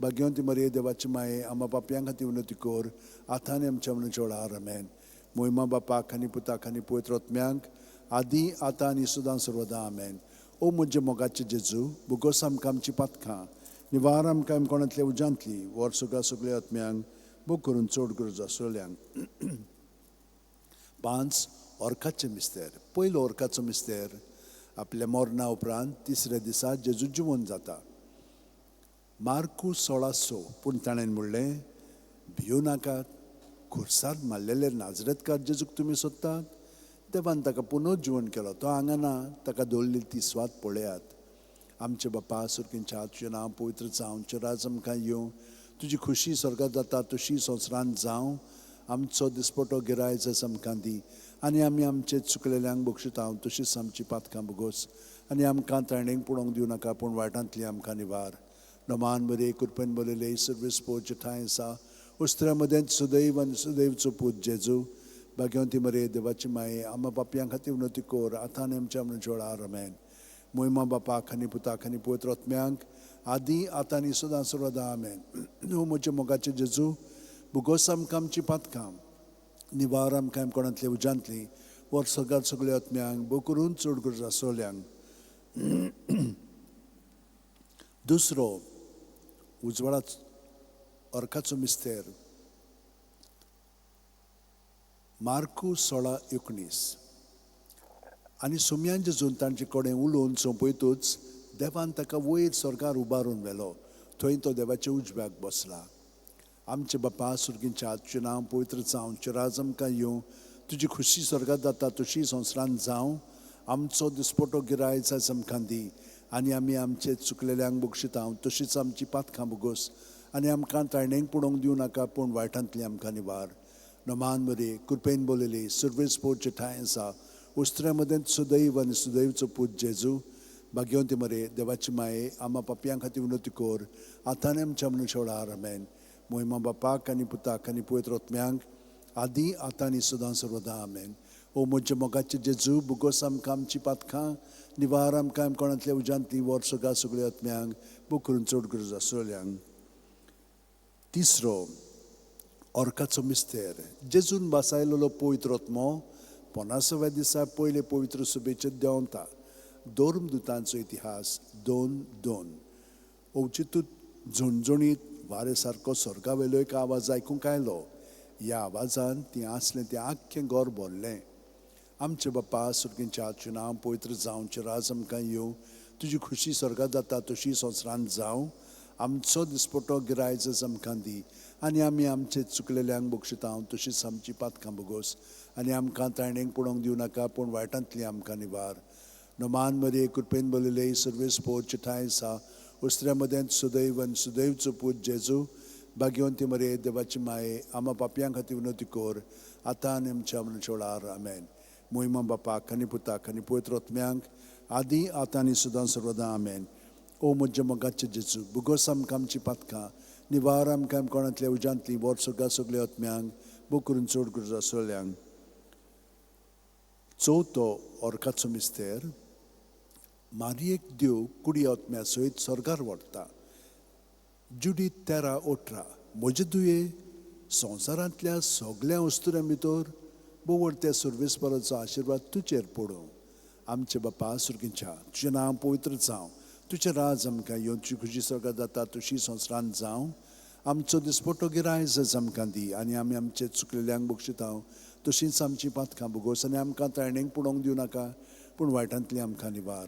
भाग्यवंती मरे देवाची माये, आमच्या पाप्यां खातीर विनोती कोर, आतां आनी आमच्या मनशां वेळार आमेन. मोहिमा बापाक आनी पुताक आनी पवित्र आत्म्यांक आदी आतां आनी सदां सर्वदा आमेन. ओ म्हजे मोगाचे जेजू, भुगोस आमकां आमची पातकां, निवार आमकां कोणांतल्या उजांतली, वर सकाळ सगळ्या आत्म्यांक बो करून चड गरज आसोल्यांक. 5. ओर्काचें मिस्तेर. पयलो ओर्काचो मिस्तेर आपल्या मरणा उपरांत तिसऱ्या दिसा जेजू जिवंत जाता. मार्कू 16:6. पूण ताणें म्हणलें, भियो नाकात, खुर्सार मारलेले नाजरेतकार जेजूक तुमी सोदतात. देवान ताका पुनर्जीवन केलो, तो हांगा ना, ताका दवरली ती स्वात पळयात. आमचे बापा सुर्गींच्या, तुजें नांव पवित्र जावं, तुजें राज आमकां येवं, तुजी खुशी स्वर्गांत जाता तशी संवसारांत जावं. आमचो दिसपटो गिरायज आमकां दी, आनी आमी आमचे चुकलेल्यांक बक्षिता तशीच आमची पातकां भोगोस, आनी आमकां ताणेंक पडोवंक दिवं नाका पूण वायटांतली आमकां निवार. नोमान बरे कृपेन बोलयले सर्वीस पोवचे ठांय आसा उस्त्र्या मदें सुदैव आनी सुदैवचो पूत जेजू भाग्यवंती मरे देवाची माये आम्हा पापयां खातीर उन्नती कोर आतां आनी आमच्या मनच्या वेळार आमेन. मोहिमा बापाक आनी पुताक आनी पवित्र आत्म्यांक आदी आतां आनी सदां सर्वदा आमेन. न्हू म्हजे मोगाचे जेजू बुगोस आमकां आमची पातकां निवार आमकां कोणांतली उज्यांतली वर सगळ्यात सगळ्या आत्म्यांक बो करून चड गरज आसोल्यांक. दुसरो उजवाडा अर्काचो मिस्तेर मार्कू 16:19 आनी सुमयान जेजून तांचे कडेन उलोवन सोंपयतूच देवान ताका वयर स्वर्गार उबारून व्हेलो. थंय तो देवाच्या उजव्याक बसला. आमचे बापा सुर्गींच्या तुजें नांव पवित्र जावं, तुजें राज आमकां येवं, तुजी खुशी स्वर्गात जाता तशी संवसारांत जावं. आमचो दिसपटो गिराय आयज आमकां दी आनी आमी आमचे चुकलेल्यांक बक्षिता तशीच आमची पातकां बुगोस आनी आमकां ताळणेक पडोवंक दिवं नाका पूण वायटांतली आमकां निवार. नोमान बरे कृपेन बोलयले सर्वेस पोवचे ठांय आसा उस्त्र्या मदें सुदैव आनी सुदैवचो पूत जेजू भाग्यवंती मरे देवाची माये आम्हा पापयां खातीर उन्नती कोर आतां आनी आमच्या मनच्या वेळार आमेन. मोहिमा बापाक आनी पुताक आनी पवित्र आत्म्यांक आदी आतां आनी सदां सर्वदा आमेन. ओ म्हज्या मोगाचे जेजू बुगोस आमकां आमची पातकां निवार आमकां कोणांतल्या उज्यांतली वर सगळ्या आत्म्यांक बूक करून चड गरज आसोल्यांक. तिसरो अर्काचो मिस्तेर जेजून बासायलेलो पवित्र आत्मो 50व्या दिसा पयले पवित्र सभेचे देंवता. दोर्मदुतांचो इतिहास 2:2 ओवचितूत झणझणीत वारे सारको स्वर्गावेलो एक आवाज आयकूंक आयलो. ह्या आवाजान ती आसलें तें आख्खें घर भरलें. आमचे बापा सुर्गींच्या तुजें नांव पवित्र जावं, तुजें राज आमकां येवं, तुजी खुशी स्वर्गात जाता तशी संवसारांत जावं. आमचो दिसपटो गिराय आयज आमकां दी आनी आमी आमचे चुकलेल्यांक बक्षिता तशीच आमची पातकां बुगोस आनी आमकां ताळणेक पडोवंक दिवं नाका पूण वायटांतली आमकां निवार. नोमान मरे कृपेन बोलयले सर्वेस पोवचे ठांय आसा उस्त्र्या मदें सुदैव आनी सुदैवचो पूत जेजू भाग्यवंती मरे देवाची माये आम्हा पापयां खातीर उन्नती कोर आतां आनी आमच्या मनच्या वेळार आमेन. मोहिमा बापाक आनी पुताक आनी पवित्र आत्म्यांक आदी आतां आनी सदां सर्वदा आमेन. ओ म्हजे मोगाचे जेजू बुगोस आमकां आमची पातकां निवार आमकां कोणांतल्या उज्यांतली वर सगळ्या आत्म्यांक बूक करून चड गरज आसोल्यांक. चवथो अर्काचो मिस्तेर मारयेक देव कुडी आत्म्या सयत स्वर्गार व्हरता. जुडी 13:18 म्हजे तुये संवसारांतल्या सगळ्या वस्तुऱ्यां भितर बोवड त्या सर्वेस्पराचो आशिर्वाद तुजेर पडूं. आमचे बापा सुर्गींच्या तुजें नांव पवित्र जावं, तुजें राज आमकां येवं, तुजी खुशी स्वर्गात जाता तशी संवसारांत जावं. आमचो दिसपटो गिराय आयज आमकां दी आनी आमी आमचे चुकलेल्यांक बक्षिता तशींच आमची पातकां बुगोस आनी आमकां ताळणेक पडोवंक दिवं नाका पूण वायटांतली आमकां निवार.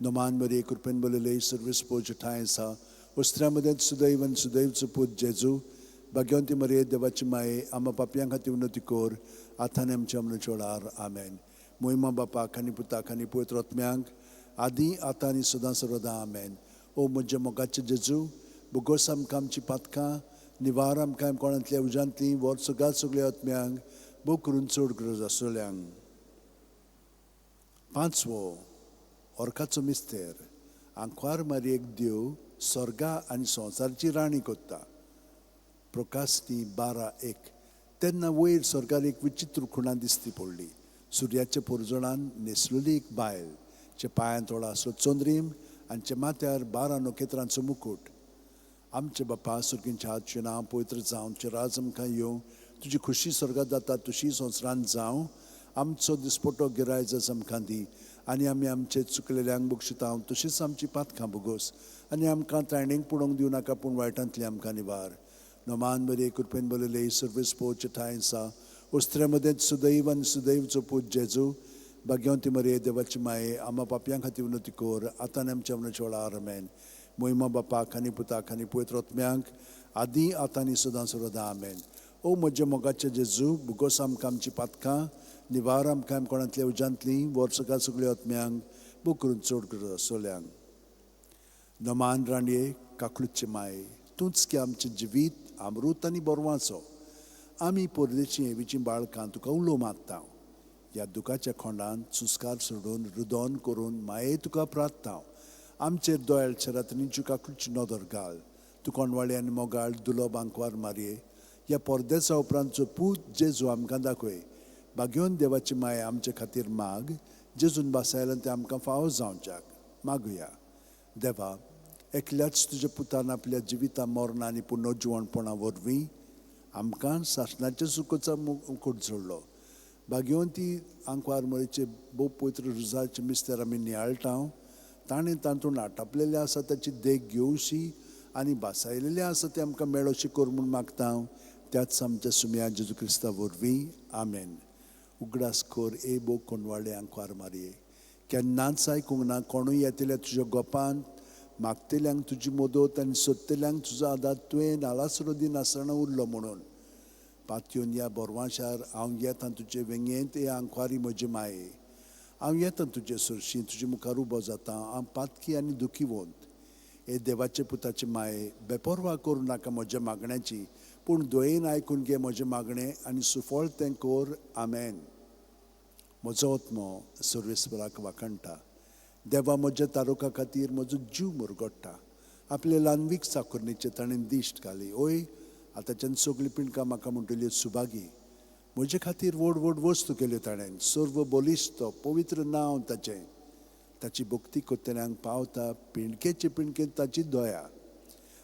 नोमान बरे कृपेन बोलयले सर्वेस पोवचे ठांय आसा उस्त्र्या मदें सुदैव आनी सुदैवचो पूत जेजू भाग्यवंती मरे देवाची माये आम्हा पापयां खातीर उन्नती कोर आतां आनी आमच्या मनच्या वेळार आमेन. मोहिमा बापाक आनी पुताक आनी पवित्र आत्म्यांक आदी आतां आनी सदां सर्वदा आमेन. ओ म्हजे मोगाचे जेजू बुगोस आमकां आमची पातकां निवार आमकां कोणांतल्या उज्यांतली वर सगळ्या आत्म्यांक बूक करून चड गरज आसोल्यांक. पांचवो अर्काचो मिस्तेर आंकवार मारयेक देव स्वर्गा आनी संवसाराची राणी कोत्ता. प्रकाशनी 12:1 तेन्ना वयर स्वर्गार एक विचित्र खुणां दिसती पडली. सुर्याच्या पोरजोळान न्हेसलेली एक बायल, चे पांयां थोडा असो चंद्रीम आनी चे माथ्यार 12 नखेत्रांचो मुकुट. आमचे बापा सुर्गींच्या तुजें नांव पवित्र जावं, तुजें राज आमकां येवं, तुजी खुशी स्वर्गात जाता तशी संवसारांत जावं. आमचो दिसपटो गिराय आयज आमकां दी आनी आमी आमचे चुकलेल्यांक बक्षिता तशीच आमची पातकां बुगोस आनी आमकां ताळणेक पडोवंक दिवं नाका पूण वायटांतली आमकां निवार. नोमान बरे कृपेन बोलयले सर्वेस पोवचे ठांय आसा उस्त्र्या मदें सुदैव आनी सुदैवचो पूत जेजू भाग्यवंती मरे देवाची माये आम्हा पापयां खातीर उन्नती कोर आतां आनी आमच्या मनच्या वेळार आमेन. मोहिमा बापाक आनी पुताक आनी पवित्र आत्म्यांक आदी आतां आनी सदां सर्वदा आमेन. ओ म्हजे मोगाचे जेजू बुगोस आमकां आमची पातकां निवार आमकां कोणांतल्या उज्यांतली वर सगळ्या आत्म्यांक बूक करून चड गरज आसोल्यांक. नोमान राणये काकलुचे माये तूंच की आमचें जिवीत अमृत आनी बोरवांचो. आमी परदेशी हेवीचीं बाळकां तुका उलो मागता. ह्या दुखाच्या खोंडांत सुस्कार सोडून रुदोन करून माये तुका प्रार्थना आमचेर दोळ्याच्या रात्रींची काकुलची नदर घाल तू कोणवाळे आनी मोगाळ दुलो बांकवार मारये ह्या परदेसा उपरांतचो पूत जेजू आमकां दाखय बागेवन देवाची माय आमचे खातीर माग जेजून बासायला ते आमकां फावो जावच्याक मागुया देवा एकल्याच तुज्या पुतान आपल्या जिविता मरणा आनी पुनर्जिवणपणा वरवीं आमकां सासणाच्या सुखोचा मुकुट जोडलो बागेवन ती आंकवार मळीचे भोव पवित्र रुजाचे मिस्तेर आमी नियाळटाव ताणें तातूंत आटापलेले आसा ताची देख घेवशी आनी बासायलेले आसा ते आमकां मेळोशी कर म्हूण मागता त्याच आमच्या सुम्या जेजू क्रिस्ता वरवीं आमेन उगडास खोर ए बो कोणवाळे आंकवार मारये केन्नाच आयकूंक ना कोणूय येतल्या तुज्या गोपान मागतेल्यांक तुजी मदत आनी सोदतेल्यांक तुजो आदार तुवें नालासरो दिन आसतना उरलो म्हणून पातयेवन ह्या बोरवां शार हांव येता तुजे वेंगेंत ए आंकवारी म्हजे माये हांव येता तुजे सुरशी तुजे मुखार उबो जाता हांव पातकी आनी दुखीवंत हे देवाचे पुताचे माये बेपरवा करूं नाका म्हज्या मागण्याची पूण दोयेन आयकून घे म्हजें मागणें आनी सुफळ तें कोर आमेन म्हजो आत्मो सर्वेस्वराक वाखणटा देवा म्हज्या तारुका खातीर म्हजो जीव मुरगोडटा आपले ल्हानवीक साकुरणीचे ताणें दिश्ट घाली ओय आतांच्यान सगळीं पिणकां म्हाका म्हणटली सुभागी म्हजे खातीर व्हड व्हड वस्तू केल्यो ताणें सर्व बलिश्त पवित्र नांव ताचें ताची भक्ती कोत्तल्यांक पावता पिणकेचे पिणकेंत ताची दया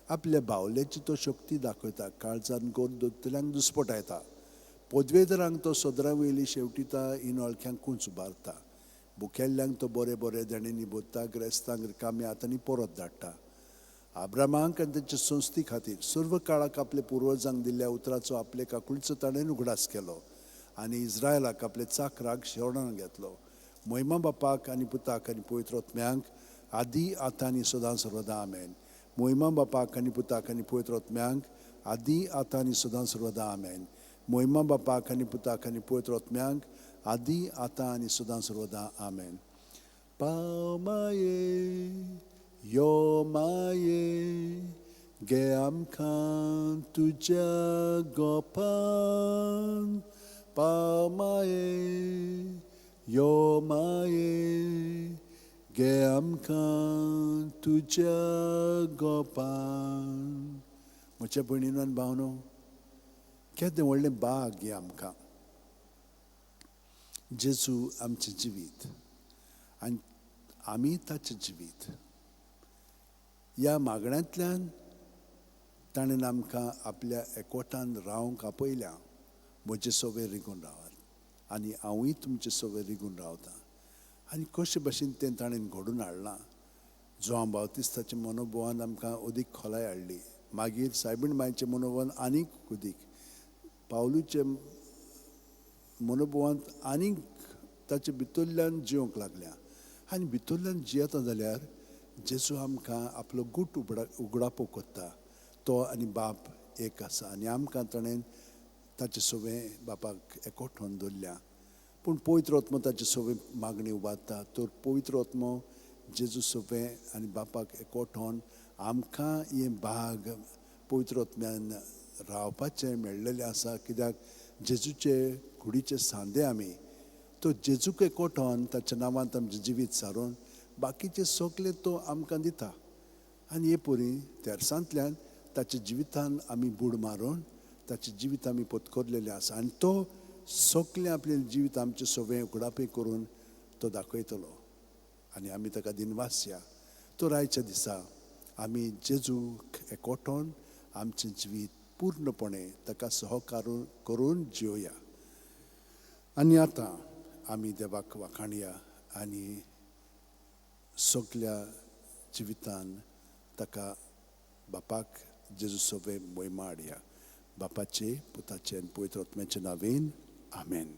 आपल्या बावल्याची तो शक्ती दाखयता काळजान गोड दोतल्यांक दुस्पटायता पदवेदरांक तो सदरा वयली शेवटिता इनोळख्यांक कूंच उबारता बुकेल्ल्यांक तो बरे बरे देणेनी बोदता ग्रेस्तांक रिकामे हातांनी परत धाडटा आब्रामांक आनी ताचे संस्थी खातीर सर्व काळाक आपले पुर्वजांक दिल्ल्या उतराचो आपले काकुळचो ताणें उगडास केलो आनी इस्रायलाक आपले चाकराक शेवणान घेतलो महिमा बापाक आनी पुताक आनी पवित्र आत्म्यांक आदी आतां आनी सदां सर्वदा आमेन महिमा बापाक आनी पुताक आनी पवित्र आत्म्यांक आदी आतां आनी सदां सर्वदा आमेन महिमा बापाक आनी पुताक आनी पवित्र आत्म्यांक आदी आतां आनी सदां सर्वदा आमेन पाव माये यो माये गे आमकां तुज्या गोपान पाव माये यो माये गे आमकां तुज्या गोपान म्हज्या भयणीनो आनी भावनो केदें व्हडलें बाग हें आमकां जेजू आमचें जिवीत आनी आमी ताचें जिवीत ह्या मागण्यांतल्यान ताणें आमकां आपल्या एकवटान रावंक आपयल्या म्हजे सवे रिगून रावात आनी हांवूय तुमचे सवे रिगून रावतां आनी कशे भशेन तें ताणें घडोवन हाडलां जोआन बावतिस्ताच्या मनोभवान आमकां अदीक खोलाय हाडली मागीर सायबीण मांयचे मनोभवान आनीक अदीक पावलूचे मनोभवांत आनीक ताचे भितरल्यान जिवंक लागल्या आनी भितरल्यान जियेता जाल्यार जेजू आमकां आपलो गूट उगडापो कोत्ता तो आनी बाप एक आसा आनी आमकां ताणें ताचे सवें बापाक एकवठावन दवरल्या पूण पवित्र आत्मो ताचे सवें मागणी उबारता तर पवित्र आत्मो जेजू सवें आनी बापाक एकवठावन आमकां हें भाग पवित्र आत्म्यान रावपाचें मेळ्ळेलें आसा कित्याक जेजूचे कुडीचे सांदे आमी तो जेजूक एकवठावन ताच्या नांवांत आमचें जिवीत सारून बाकीचे सगळे तो आमकां दिता आनी हे परी तेरसांतल्यान ताच्या जिवितान आमी बूड मारून ताचें जिवीत आमी पत्करलेलें आसा आनी तो सगळें आपलें जिवीत आमचें सवें उगडापे करून तो दाखयतलो आनी आमी ताका दिनवास या तर आयच्या दिसा आमी जेजूक एकवठावन आमचें जिवीत पूर्णपणे ताका सहकार करून जिवया आनी आतां आमी देवाक वाखाणया आनी सगळ्या जिवितान ताका बापाक जेजू सवें महिमा हाडया बापाचे पुताचे आनी पवित्र आत्म्याचे नांवेन आमेन